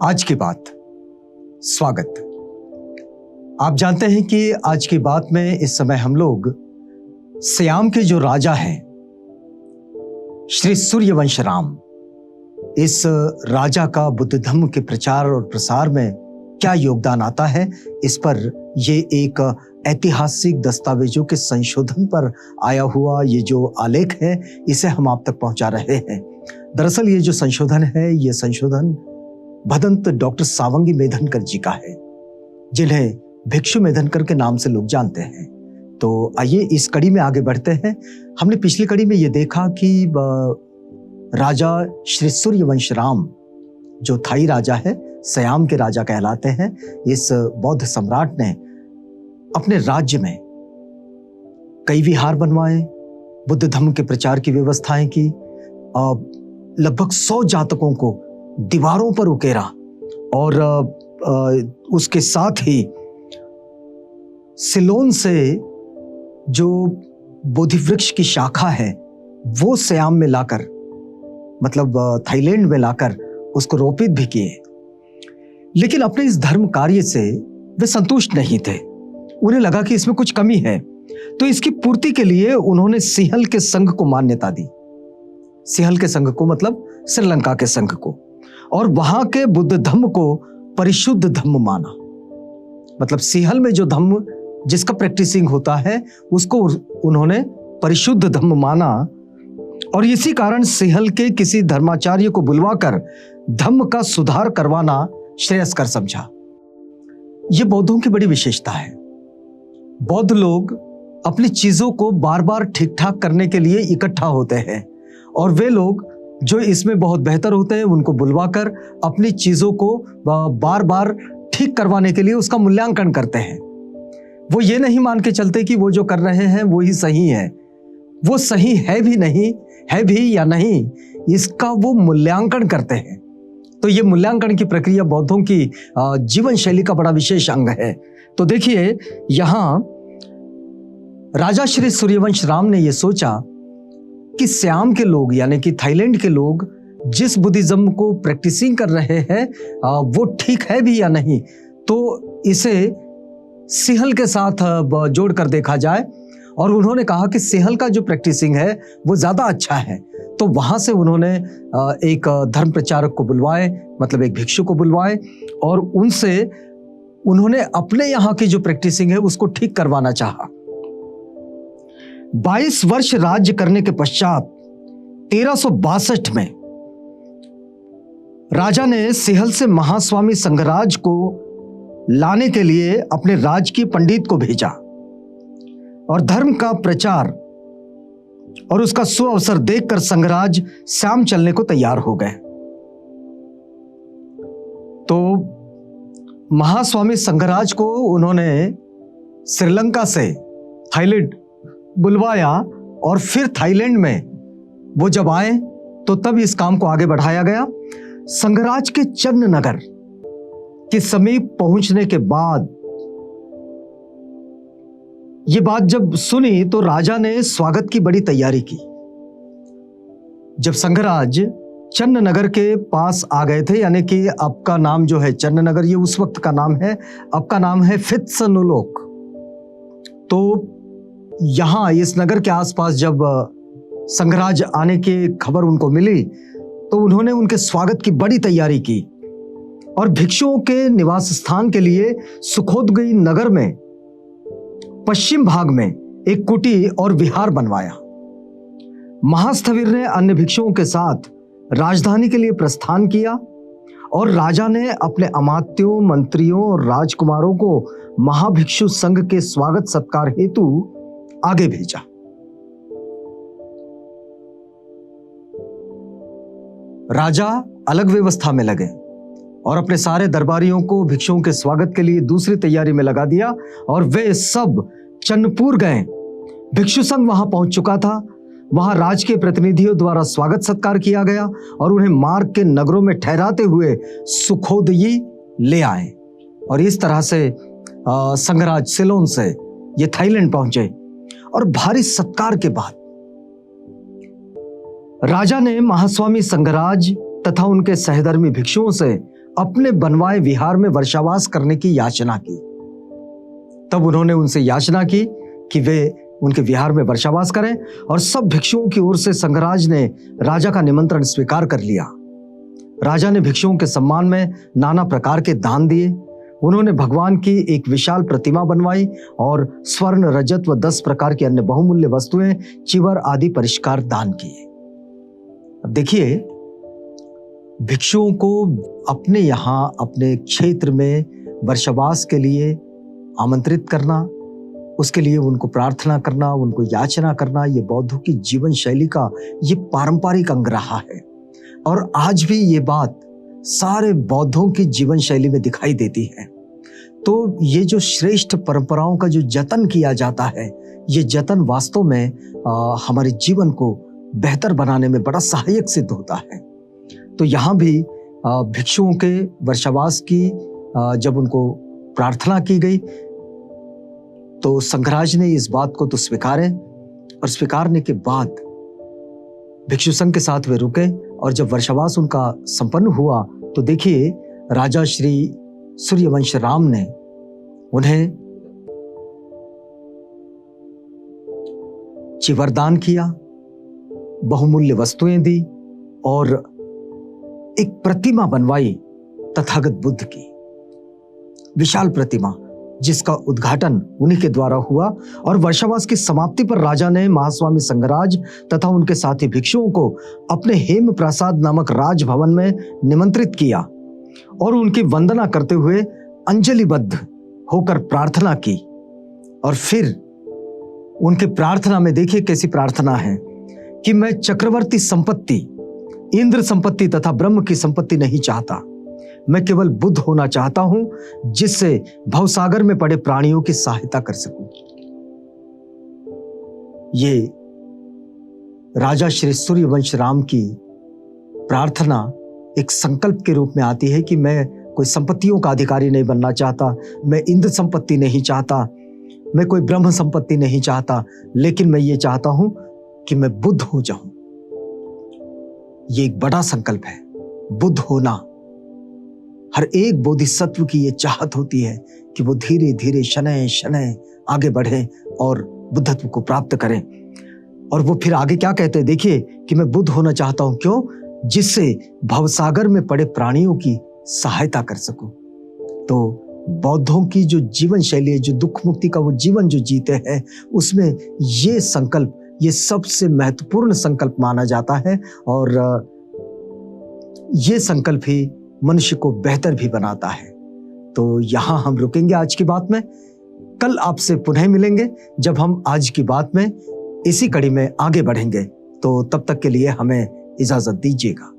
आज की बात। स्वागत। आप जानते हैं कि आज की बात में इस समय हम लोग सियाम के जो राजा हैं श्री सूर्यवंश राम, इस राजा का बुद्ध धर्म के प्रचार और प्रसार में क्या योगदान आता है, इस पर ये एक ऐतिहासिक दस्तावेजों के संशोधन पर आया हुआ ये जो आलेख है, इसे हम आप तक पहुंचा रहे हैं। दरअसल ये जो संशोधन है, ये संशोधन भदंत डॉक्टर सावंगी मेधनकर जी का है, जिन्हें भिक्षु मेधनकर के नाम से लोग जानते हैं। तो आइए इस कड़ी में आगे बढ़ते हैं। हमने पिछली कड़ी में ये देखा कि राजा श्री सूर्यवंश राम, जो थाई राजा है, सियाम के राजा कहलाते हैं, इस बौद्ध सम्राट ने अपने राज्य में कई विहार बनवाए, बुद्ध धर्म के प्रचार की व्यवस्थाएं की, लगभग 100 जातकों को दीवारों पर उकेरा और उसके साथ ही सिलोन से जो बोधि वृक्ष की शाखा है वो सियाम में लाकर, मतलब थाईलैंड में लाकर उसको रोपित भी किए। लेकिन अपने इस धर्म कार्य से वे संतुष्ट नहीं थे। उन्हें लगा कि इसमें कुछ कमी है, तो इसकी पूर्ति के लिए उन्होंने सिंहल के संघ को मान्यता दी। सिंहल के संघ को मतलब श्रीलंका के संघ को, और वहां के बुद्ध धर्म को परिशुद्ध धर्म माना। मतलब सिंहल में जो धर्म जिसका प्रैक्टिसिंग होता है उसको उन्होंने परिशुद्ध धर्म माना, और इसी कारण सिंहल के किसी धर्माचार्य को बुलवाकर धर्म का सुधार करवाना श्रेयस्कर समझा। यह बौद्धों की बड़ी विशेषता है। बौद्ध लोग अपनी चीजों को बार बार ठीक ठाक करने के लिए इकट्ठा होते हैं, और वे लोग जो इसमें बहुत बेहतर होते हैं उनको बुलवाकर अपनी चीजों को बार बार ठीक करवाने के लिए उसका मूल्यांकन करते हैं। वो ये नहीं मान के चलते कि वो जो कर रहे हैं वो ही सही है। वो सही है भी नहीं, है भी या नहीं, इसका वो मूल्यांकन करते हैं। तो ये मूल्यांकन की प्रक्रिया बौद्धों की जीवन शैली का बड़ा विशेष अंग है। तो देखिए, यहां राजा श्री सूर्यवंश राम ने यह सोचा कि सियाम के लोग यानी कि थाईलैंड के लोग जिस बुद्धिज्म को प्रैक्टिसिंग कर रहे हैं वो ठीक है भी या नहीं, तो इसे सिंहल के साथ जोड़ कर देखा जाए। और उन्होंने कहा कि सिंहल का जो प्रैक्टिसिंग है वो ज्यादा अच्छा है। तो वहां से उन्होंने एक धर्म प्रचारक को बुलवाए, मतलब एक भिक्षु को बुलवाए, और उनसे उन्होंने अपने यहाँ की जो प्रैक्टिसिंग है उसको ठीक करवाना चाहा। 22 वर्ष राज्य करने के पश्चात 1362 में राजा ने सिंहल से महास्वामी संघराज को लाने के लिए अपने राजकीय पंडित को भेजा, और धर्म का प्रचार और उसका सुअवसर देखकर संघराज श्याम चलने को तैयार हो गए। तो महास्वामी संघराज को उन्होंने श्रीलंका से थाईलैंड बुलवाया, और फिर थाईलैंड में वो जब आए तो तब इस काम को आगे बढ़ाया गया। संघराज के चन्ननगर के समीप पहुंचने के बाद ये बात जब सुनी तो राजा ने स्वागत की बड़ी तैयारी की। जब संघराज चन्ननगर के पास आ गए थे, यानी कि अब का नाम जो है चन्ननगर, ये उस वक्त का नाम है, अब का नाम है फित्सनुलोक। तो यहां इस नगर के आसपास जब संघराज आने की खबर उनको मिली तो उन्होंने उनके स्वागत की बड़ी तैयारी की, और भिक्षुओं के निवास स्थान के लिए सुखोदगी नगर में पश्चिम भाग में एक कुटी और विहार बनवाया। महास्थविर ने अन्य भिक्षुओं के साथ राजधानी के लिए प्रस्थान किया, और राजा ने अपने अमात्यों, मंत्रियों और राजकुमारों को महाभिक्षु संघ के स्वागत सत्कार हेतु आगे भेजा। राजा अलग व्यवस्था में लगे और अपने सारे दरबारियों को भिक्षुओं के स्वागत के लिए दूसरी तैयारी में लगा दिया, और वे सब चन्नपुर गए। भिक्षु संघ वहां पहुंच चुका था। वहां राज के प्रतिनिधियों द्वारा स्वागत सत्कार किया गया, और उन्हें मार्ग के नगरों में ठहराते हुए सुखोदगी ले आए। और इस तरह से संघराज सिलोन से ये थाईलैंड पहुंचे, और भारी सत्कार के बाद राजा ने महास्वामी संघराज तथा उनके सहधर्मी भिक्षुओं से अपने बनवाए विहार में वर्षावास करने की याचना की। तब उन्होंने उनसे याचना की कि वे उनके विहार में वर्षावास करें, और सब भिक्षुओं की ओर से संघराज ने राजा का निमंत्रण स्वीकार कर लिया। राजा ने भिक्षुओं के सम्मान में नाना प्रकार के दान दिए। उन्होंने भगवान की एक विशाल प्रतिमा बनवाई और स्वर्ण, रजत व 10 प्रकार की अन्य बहुमूल्य वस्तुएं, चिवर आदि परिष्कार दान किए। अब देखिए, भिक्षुओं को अपने यहाँ अपने क्षेत्र में वर्षावास के लिए आमंत्रित करना, उसके लिए उनको प्रार्थना करना, उनको याचना करना, ये बौद्धों की जीवन शैली का ये पारंपरिक अंग रहा है। और आज भी ये बात सारे बौद्धों की जीवन शैली में दिखाई देती है। तो ये जो श्रेष्ठ परंपराओं का जो जतन किया जाता है, ये जतन वास्तव में हमारे जीवन को बेहतर बनाने में बड़ा सहायक सिद्ध होता है। तो यहाँ भी भिक्षुओं के वर्षावास की जब उनको प्रार्थना की गई, तो संघराज ने इस बात को तो स्वीकारे, और स्वीकारने के बाद भिक्षु संघ के साथ वे रुके। और जब वर्षावास उनका संपन्न हुआ, तो देखिए, राजा श्री सूर्यवंश राम ने उन्हें चिवरदान किया, बहुमूल्य वस्तुएं दी, और एक प्रतिमा बनवाई तथागत बुद्ध की, विशाल प्रतिमा, जिसका उद्घाटन उन्हीं के द्वारा हुआ। और वर्षावास की समाप्ति पर राजा ने महास्वामी संघराज तथा उनके साथी भिक्षुओं को अपने हेम प्रसाद नामक राजभवन में निमंत्रित किया और उनकी वंदना करते हुए अंजलिबद्ध होकर प्रार्थना की। और फिर उनके प्रार्थना में देखिए कैसी प्रार्थना है कि मैं चक्रवर्ती संपत्ति, इंद्र संपत्ति तथा ब्रह्म की संपत्ति नहीं चाहता। मैं केवल बुद्ध होना चाहता हूं, जिससे भवसागर में पड़े प्राणियों की सहायता कर सकूं। ये राजा श्री सूर्यवंश राम की प्रार्थना एक संकल्प के रूप में आती है कि मैं कोई संपत्तियों का अधिकारी नहीं बनना चाहता, मैं इंद्र संपत्ति नहीं चाहता, मैं कोई ब्रह्म संपत्ति नहीं चाहता, लेकिन मैं ये चाहता हूं कि मैं बुद्ध हो जाऊं। ये एक बड़ा संकल्प है, बुद्ध होना। हर एक बोधिसत्व की ये चाहत होती है कि वो धीरे धीरे शनय शनय आगे बढ़े और बुद्धत्व को प्राप्त करें। और वो फिर आगे क्या कहते हैं, देखिए, कि मैं बुद्ध होना चाहता हूं, क्यों? जिससे भवसागर में पड़े प्राणियों की सहायता कर सकूं। तो बौद्धों की जो जीवन शैली है, जो दुख मुक्ति का वो जीवन जो जीते हैं, उसमें ये संकल्प, ये सबसे महत्वपूर्ण संकल्प माना जाता है। और ये संकल्प ही मनुष्य को बेहतर भी बनाता है। तो यहां हम रुकेंगे आज की बात में। कल आपसे पुनः मिलेंगे जब हम आज की बात में इसी कड़ी में आगे बढ़ेंगे। तो तब तक के लिए हमें इजाजत दीजिएगा।